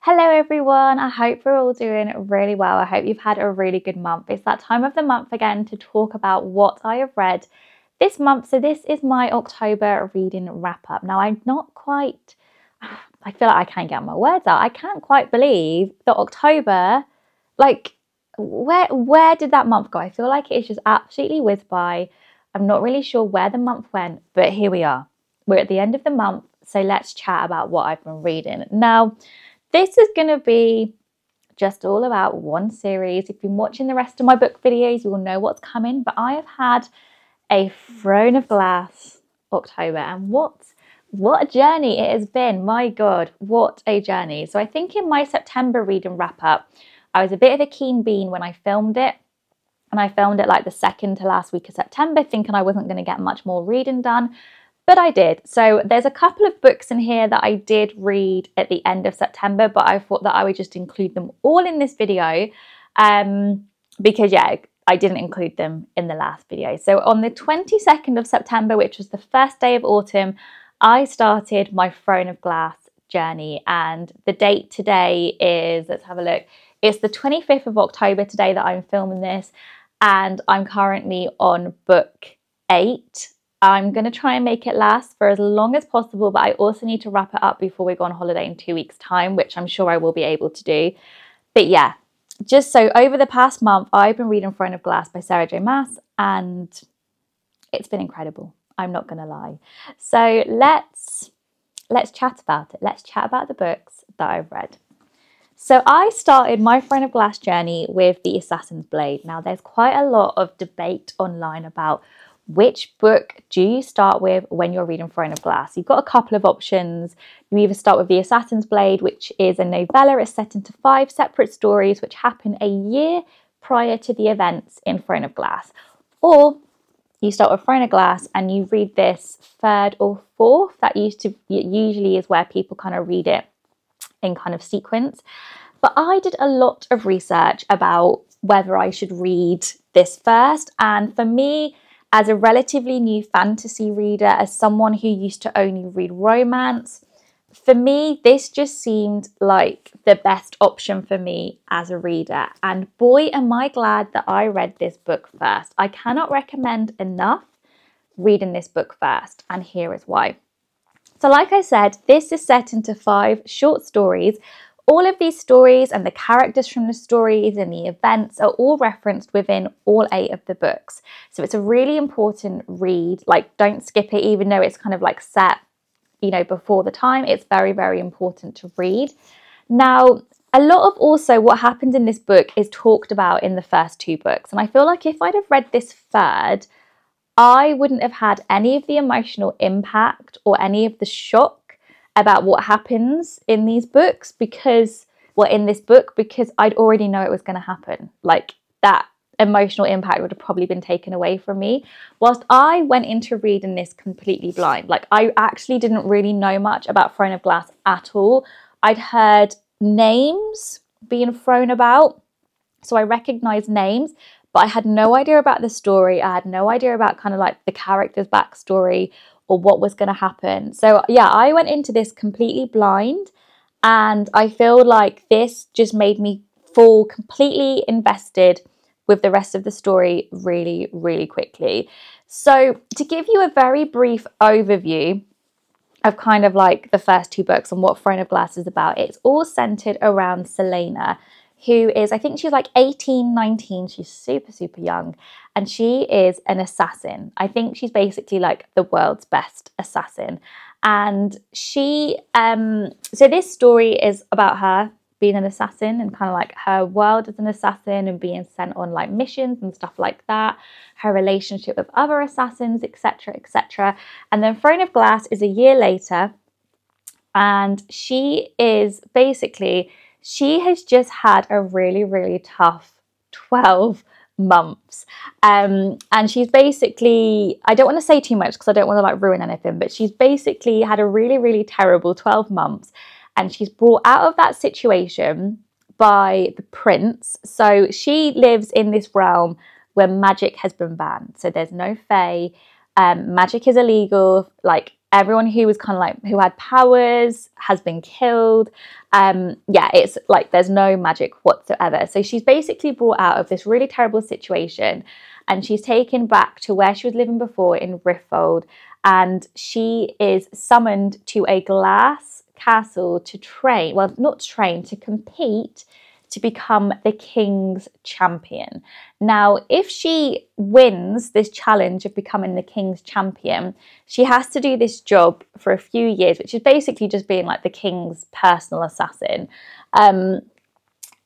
Hello everyone, I hope we're all doing really well. I hope you've had a really good month. It's that time of the month again to talk about what I have read this month. So this is my October reading wrap up. Now I feel like I can't get my words out. I can't quite believe that October, where did that month go? I feel like it's just absolutely whizzed by. I'm not really sure where the month went, but here we are. We're at the end of the month, so let's chat about what I've been reading. Now, this is going to be just all about one series. If you've been watching the rest of my book videos, you will know what's coming. But I have had a Throne of Glass October, and what a journey it has been. My God, what a journey. So I think in my September reading wrap up, I was a bit of a keen bean when I filmed it. And I filmed it like the second to last week of September, thinking I wasn't going to get much more reading done. But I did. So there's a couple of books in here that I did read at the end of September, but I thought that I would just include them all in this video because, yeah, I didn't include them in the last video. So on the 22nd of September, which was the first day of autumn, I started my Throne of Glass journey. And the date today is, let's have a look, it's the 25th of October today that I'm filming this, and I'm currently on book 8. I'm going to try and make it last for as long as possible, but I also need to wrap it up before we go on holiday in 2 weeks' time, which I'm sure I will be able to do. But yeah, just so over the past month, I've been reading Throne of Glass by Sarah J. Maas, and it's been incredible. I'm not going to lie. So let's chat about it. Let's chat about the books that I've read. So I started my Throne of Glass journey with The Assassin's Blade. Now, there's quite a lot of debate online about which book do you start with when you're reading Throne of Glass. You've got a couple of options. You either start with The Assassin's Blade, which is a novella. It's set into 5 separate stories which happen a year prior to the events in Throne of Glass. Or you start with Throne of Glass and you read this 3rd or 4th. That usually is where people kind of read it in kind of sequence. But I did a lot of research about whether I should read this first. And for me, as a relatively new fantasy reader, as someone who used to only read romance, for me, this just seemed like the best option for me as a reader. And boy, am I glad that I read this book first. I cannot recommend enough reading this book first, and here is why. So like I said, this is set into 5 short stories. All of these stories and the characters from the stories and the events are all referenced within all 8 of the books. So it's a really important read. Like, don't skip it, even though it's kind of like set, before the time. It's very, very important to read. Now, a lot of also what happens in this book is talked about in the first 2 books. And I feel like if I'd have read this third, I wouldn't have had any of the emotional impact or any of the shock about what happens in these books because I'd already know it was going to happen. Like, that emotional impact would have probably been taken away from me. Whilst I went into reading this completely blind. Like, I actually didn't really know much about Throne of Glass at all. I'd heard names being thrown about, so I recognised names, but I had no idea about the story. I had no idea about kind of like the character's backstory or what was going to happen. So yeah, I went into this completely blind, and I feel like this just made me fall completely invested with the rest of the story really, really quickly. So to give you a very brief overview of kind of like the first 2 books and what Throne of Glass is about, it's all centered around Selena, who is, I think she's like 18, 19. She's super, super young. And she is an assassin. I think she's basically like the world's best assassin. And she, so this story is about her being an assassin and kind of like her world as an assassin and being sent on like missions and stuff like that. Her relationship with other assassins, etc., etc. And then Throne of Glass is a year later. And she is basically, she has just had a really, really tough 12 months. And she's basically, I don't want to say too much because I don't want to like ruin anything, but she's basically had a really, really terrible 12 months. And she's brought out of that situation by the prince. So she lives in this realm where magic has been banned. So there's no fae. Magic is illegal. Like, everyone who was kind of like, who had powers has been killed. Yeah, it's like there's no magic whatsoever. So she's basically brought out of this really terrible situation, and she's taken back to where she was living before in Riftfold, and she is summoned to a glass castle to train, well, not train, to compete to become the king's champion. Now, if she wins this challenge of becoming the king's champion, she has to do this job for a few years, which is basically just being like the king's personal assassin.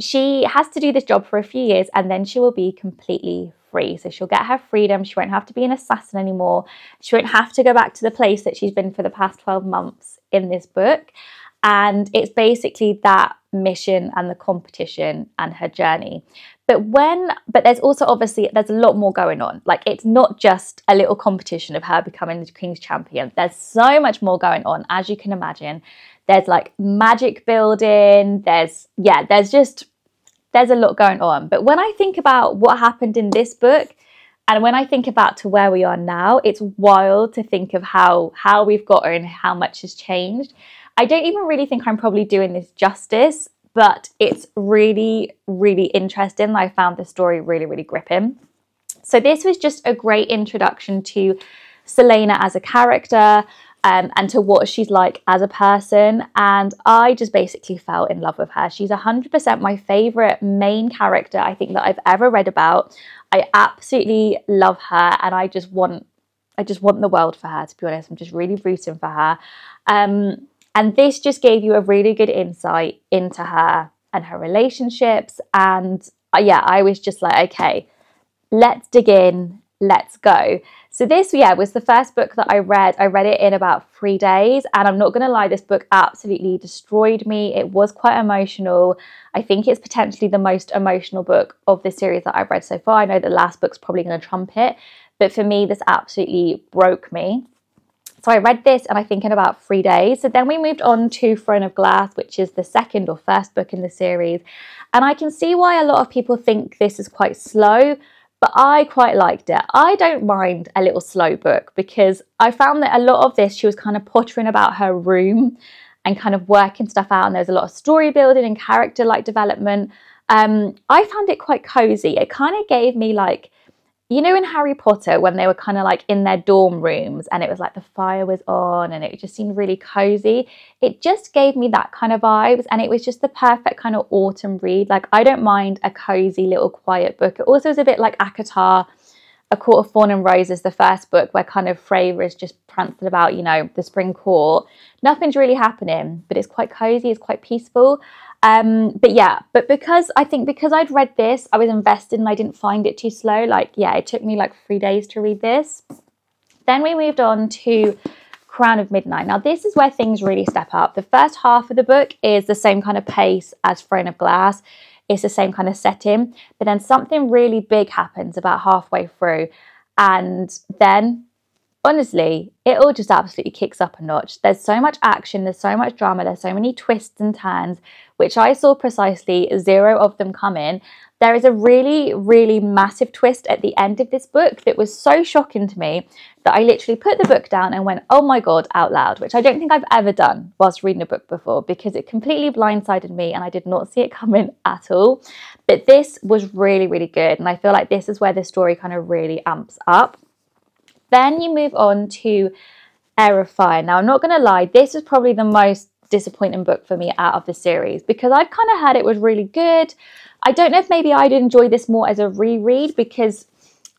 She has to do this job for a few years, and then she will be completely free. So she'll get her freedom. She won't have to be an assassin anymore. She won't have to go back to the place that she's been for the past 12 months in this book. And it's basically that mission and the competition and her journey. But there's also, obviously, there's a lot more going on. Like, it's not just a little competition of her becoming the king's champion. There's so much more going on, as you can imagine. There's like magic building. There's a lot going on. But when I think about what happened in this book, and when I think about to where we are now, it's wild to think of how we've gotten, how much has changed. I don't even really think I'm probably doing this justice, but it's really, really interesting. I found the story really, really gripping. So this was just a great introduction to Celaena as a character, and to what she's like as a person. And I just basically fell in love with her. She's 100% my favourite main character I think that I've ever read about. I absolutely love her, and I just want the world for her, to be honest. I'm just really rooting for her. And this just gave you a really good insight into her and her relationships. And yeah, I was just like, okay, let's dig in, let's go. So this, yeah, was the first book that I read. I read it in about 3 days, and I'm not going to lie, this book absolutely destroyed me. It was quite emotional. I think it's potentially the most emotional book of the series that I've read so far. I know the last book's probably going to trump it, but for me, this absolutely broke me. So I read this, and I think in about 3 days. So then we moved on to Throne of Glass, which is the second or first book in the series. And I can see why a lot of people think this is quite slow, but I quite liked it. I don't mind a little slow book, because I found that a lot of this, she was kind of pottering about her room and kind of working stuff out. And there's a lot of story building and character like development. I found it quite cozy. It kind of gave me like, you know, in Harry Potter, when they were kind of like in their dorm rooms and it was like the fire was on and it just seemed really cozy. It just gave me that kind of vibes, and it was just the perfect kind of autumn read. Like, I don't mind a cozy little quiet book. It also is a bit like ACOTAR, A Court of Thorn and Roses, the first book, where kind of Freyr is just prancing about, you know, the spring court. Nothing's really happening, but it's quite cozy, it's quite peaceful. But because I'd read this, I was invested and I didn't find it too slow. Like, yeah, it took me like 3 days to read this. Then we moved on to Crown of Midnight. Now, this is where things really step up. The first half of the book is the same kind of pace as Throne of Glass. It's the same kind of setting, but then something really big happens about halfway through. And then, honestly, it all just absolutely kicks up a notch. There's so much action, there's so much drama, there's so many twists and turns, which I saw precisely 0 of them coming. There is a really, really massive twist at the end of this book that was so shocking to me that I literally put the book down and went, oh my God, out loud, which I don't think I've ever done whilst reading a book before, because it completely blindsided me and I did not see it coming at all. But this was really, really good. And I feel like this is where the story kind of really amps up. Then you move on to Heir of Fire. Now, I'm not going to lie, this is probably the most disappointing book for me out of the series, because I've kind of heard it was really good. I don't know if maybe I'd enjoy this more as a reread, because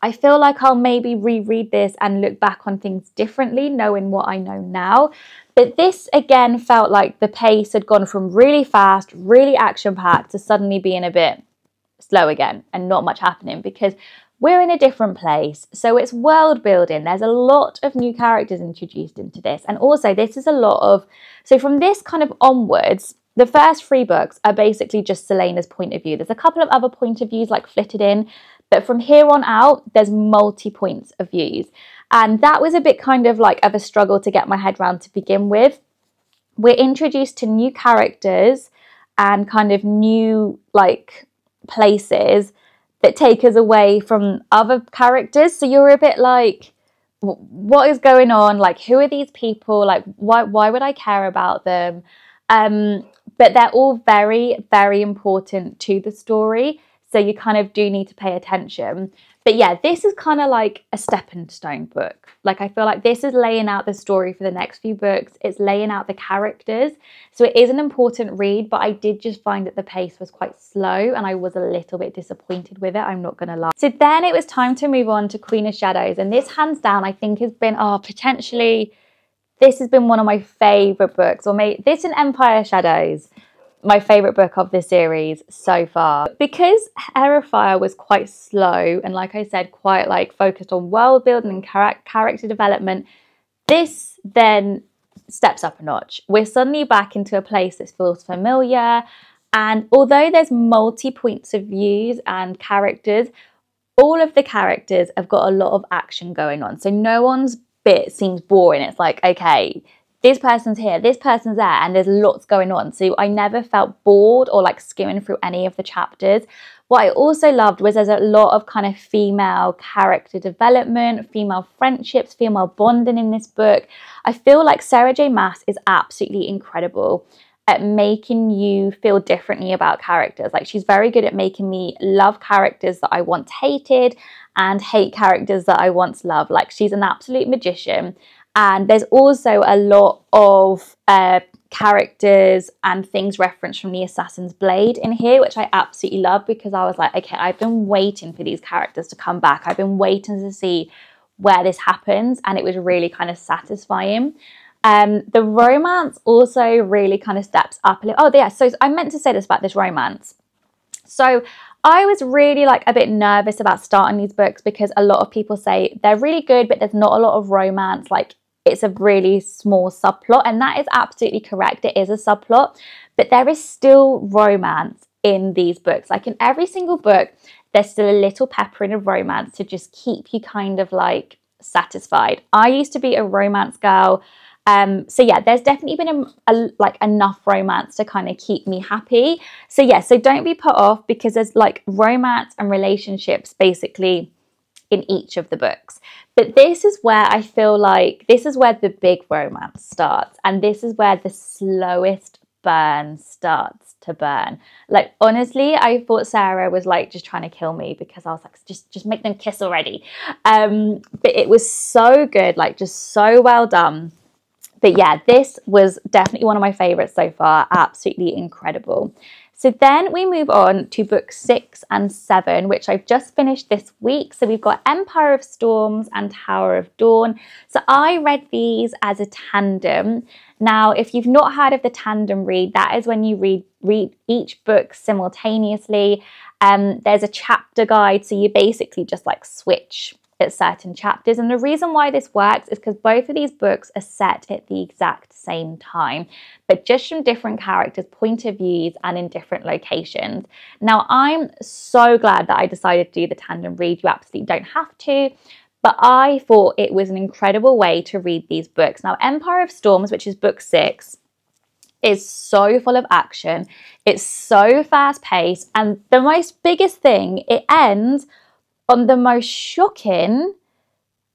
I feel like I'll maybe reread this and look back on things differently, knowing what I know now. But this, again, felt like the pace had gone from really fast, really action-packed, to suddenly being a bit slow again and not much happening, because we're in a different place. So it's world building. There's a lot of new characters introduced into this. And also this is a lot of, so from this kind of onwards, the first 3 books are basically just Celaena's point of view. There's a couple of other point of views like flitted in, but from here on out, there's multi-points of views. And that was a bit kind of like of a struggle to get my head around to begin with. We're introduced to new characters and kind of new like places that take us away from other characters. So you're a bit like, what is going on? Like, who are these people? Like, why would I care about them? But they're all very, very important to the story. So you kind of do need to pay attention. But yeah, this is kind of like a stepping stone book. Like, I feel like this is laying out the story for the next few books. It's laying out the characters. So it is an important read, but I did just find that the pace was quite slow and I was a little bit disappointed with it. I'm not going to lie. So then it was time to move on to Queen of Shadows. And this, hands down, I think has been, potentially, this has been one of my favourite books. Or maybe this and Empire of Shadows, my favourite book of the series so far. Because Heir of Fire was quite slow and, like I said, quite like focused on world building and character development, this then steps up a notch. We're suddenly back into a place that feels familiar, and although there's multi points of views and characters, all of the characters have got a lot of action going on. So no one's bit seems boring. It's like, okay, this person's here, this person's there, and there's lots going on. So I never felt bored or like skimming through any of the chapters. What I also loved was there's a lot of kind of female character development, female friendships, female bonding in this book. I feel like Sarah J. Maas is absolutely incredible at making you feel differently about characters. Like, she's very good at making me love characters that I once hated and hate characters that I once loved. Like, she's an absolute magician. And there's also a lot of characters and things referenced from the Assassin's Blade in here, which I absolutely love, because I was like, okay, I've been waiting for these characters to come back. I've been waiting to see where this happens, and it was really kind of satisfying. The romance also really kind of steps up a little. Oh yeah, so I meant to say this about this romance. So I was really like a bit nervous about starting these books because a lot of people say they're really good, but there's not a lot of romance. Like, it's a really small subplot, and that is absolutely correct. It is a subplot, but there is still romance in these books. Like, in every single book, there's still a little peppering of romance to just keep you kind of like satisfied. I used to be a romance girl. So yeah, there's definitely been like enough romance to kind of keep me happy. So yeah, so don't be put off, because there's like romance and relationships basically in each of the books. But this is where I feel like this is where the big romance starts, and this is where the slowest burn starts to burn. Like, honestly, I thought Sarah was like just trying to kill me, because I was like, just make them kiss already. But it was so good, like just so well done. But yeah, this was definitely one of my favorites so far. Absolutely incredible. So then we move on to books 6 and 7, which I've just finished this week. So we've got Empire of Storms and Tower of Dawn. So I read these as a tandem. Now, if you've not heard of the tandem read, that is when you read each book simultaneously. There's a chapter guide, so you basically just like switch at certain chapters. And the reason why this works is because both of these books are set at the exact same time, but just from different characters' point of views and in different locations. Now, I'm so glad that I decided to do the tandem read. You absolutely don't have to, but I thought it was an incredible way to read these books. Now, Empire of Storms, which is book 6, is so full of action. It's so fast paced, and the most biggest thing, it ends on the most shocking,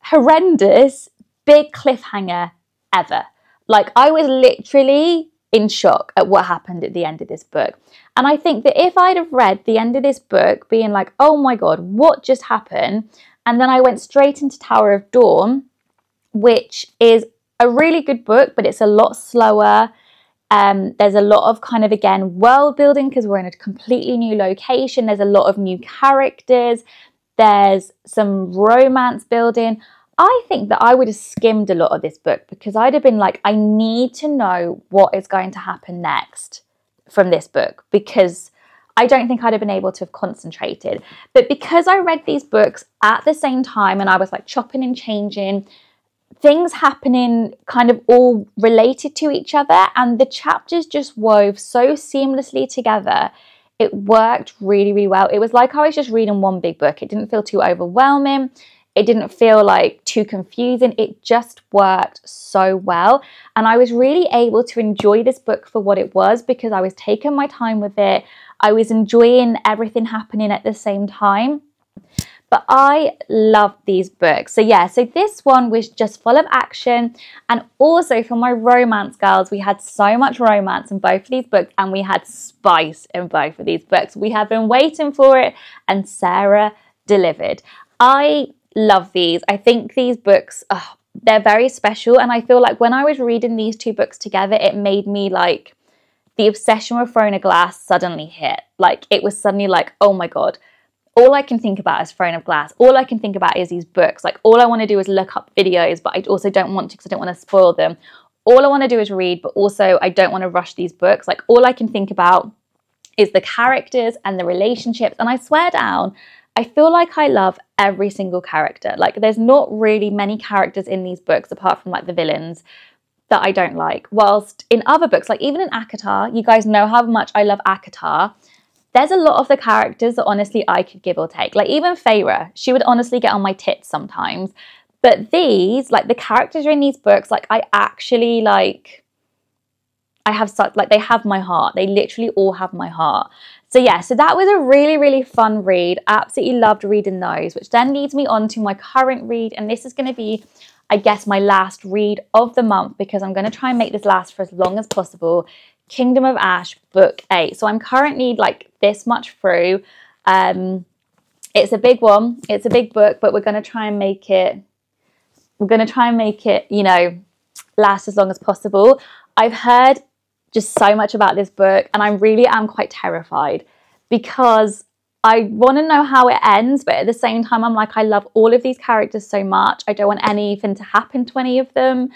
horrendous, big cliffhanger ever. Like, I was literally in shock at what happened at the end of this book. And I think that if I'd have read the end of this book being like, oh my God, what just happened? And then I went straight into Tower of Dawn, which is a really good book, but it's a lot slower. There's a lot of kind of, again, world building, because we're in a completely new location. There's a lot of new characters. There's some romance building. I think that I would have skimmed a lot of this book, because I'd have been like, I need to know what is going to happen next from this book, because I don't think I'd have been able to have concentrated. But because I read these books at the same time and I was like chopping and changing, things happening kind of all related to each other, and the chapters just wove so seamlessly together. It worked really, really well. It was like I was just reading one big book. It didn't feel too overwhelming. It didn't feel like too confusing. It just worked so well. And I was really able to enjoy this book for what it was, because I was taking my time with it. I was enjoying everything happening at the same time. but I love these books. So yeah, so this one was just full of action, and also for my romance girls, we had so much romance in both of these books, and we had spice in both of these books. We have been waiting for it, and Sarah delivered. I love these. I think these books, they're very special, and I feel like when I was reading these two books together, it made me like, the obsession with Throne of Glass suddenly hit. Like, it was suddenly like, oh my God, all I can think about is Throne of Glass. All I can think about is these books. Like, all I want to do is look up videos, but I also don't want to because I don't want to spoil them. All I want to do is read, but also I don't want to rush these books. Like, all I can think about is the characters and the relationships. And I swear down, I feel like I love every single character. Like, there's not really many characters in these books apart from like the villains that I don't like. Whilst in other books, like even in ACOTAR, you guys know how much I love ACOTAR. There's a lot of the characters that honestly I could give or take. Like even Feyre, she would honestly get on my tits sometimes. But these, like the characters in these books, like I actually like, I have such, like they have my heart. They literally all have my heart. So yeah, so that was a really, really fun read. Absolutely loved reading those, which then leads me on to my current read. And this is going to be, I guess, my last read of the month, because I'm going to try and make this last for as long as possible. Kingdom of Ash, book 8. So I'm currently like this much through. It's a big one. It's a big book, but we're going to try and make it, you know, last as long as possible. I've heard just so much about this book, and I really am quite terrified because I want to know how it ends, but at the same time, I'm like, I love all of these characters so much. I don't want anything to happen to any of them.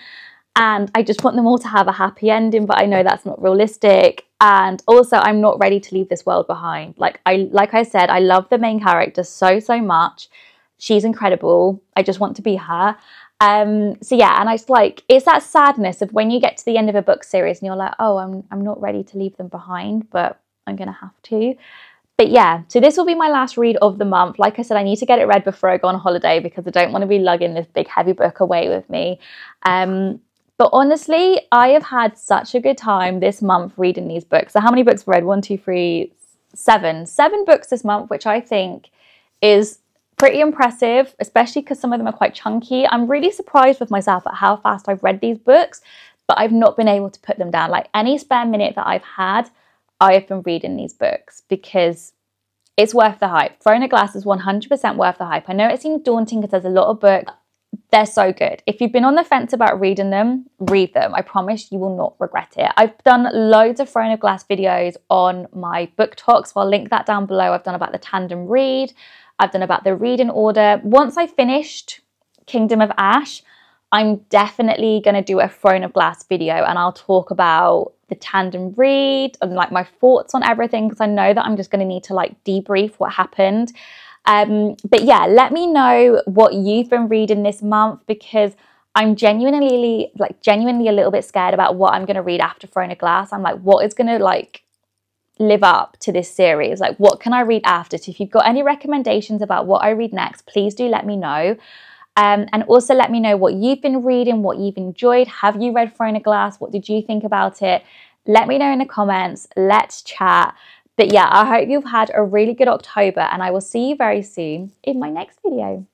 And I just want them all to have a happy ending, but I know that's not realistic. And also, I'm not ready to leave this world behind. Like I said, I love the main character so, so much. She's incredible. I just want to be her. So yeah, and I just like, it's that sadness of when you get to the end of a book series and you're like, oh, I'm not ready to leave them behind, but I'm going to have to. But yeah, so this will be my last read of the month. Like I said, I need to get it read before I go on holiday because I don't want to be lugging this big heavy book away with me. But honestly, I have had such a good time this month reading these books. So how many books have I read? 1, 2, 3, 7. 7 books this month, which I think is pretty impressive, especially because some of them are quite chunky. I'm really surprised with myself at how fast I've read these books, but I've not been able to put them down. Like any spare minute that I've had, I have been reading these books because it's worth the hype. Throne of Glass is 100% worth the hype. I know it seems daunting because there's a lot of books. They're so good. If you've been on the fence about reading them, read them. I promise you will not regret it. I've done loads of Throne of Glass videos on my book talk, so I'll link that down below. I've done about the tandem read. I've done about the reading order. Once I finished Kingdom of Ash, I'm definitely going to do a Throne of Glass video, and I'll talk about the tandem read and like my thoughts on everything, because I know that I'm just going to need to like debrief what happened. But yeah, let me know what you've been reading this month, because I'm genuinely a little bit scared about what I'm going to read after Throne of Glass. I'm like, what is going to like live up to this series? Like, what can I read after? So if you've got any recommendations about what I read next, please do let me know. And also let me know what you've been reading, what you've enjoyed. Have you read Throne of Glass? What did you think about it? Let me know in the comments. Let's chat. But yeah, I hope you've had a really good October, and I will see you very soon in my next video.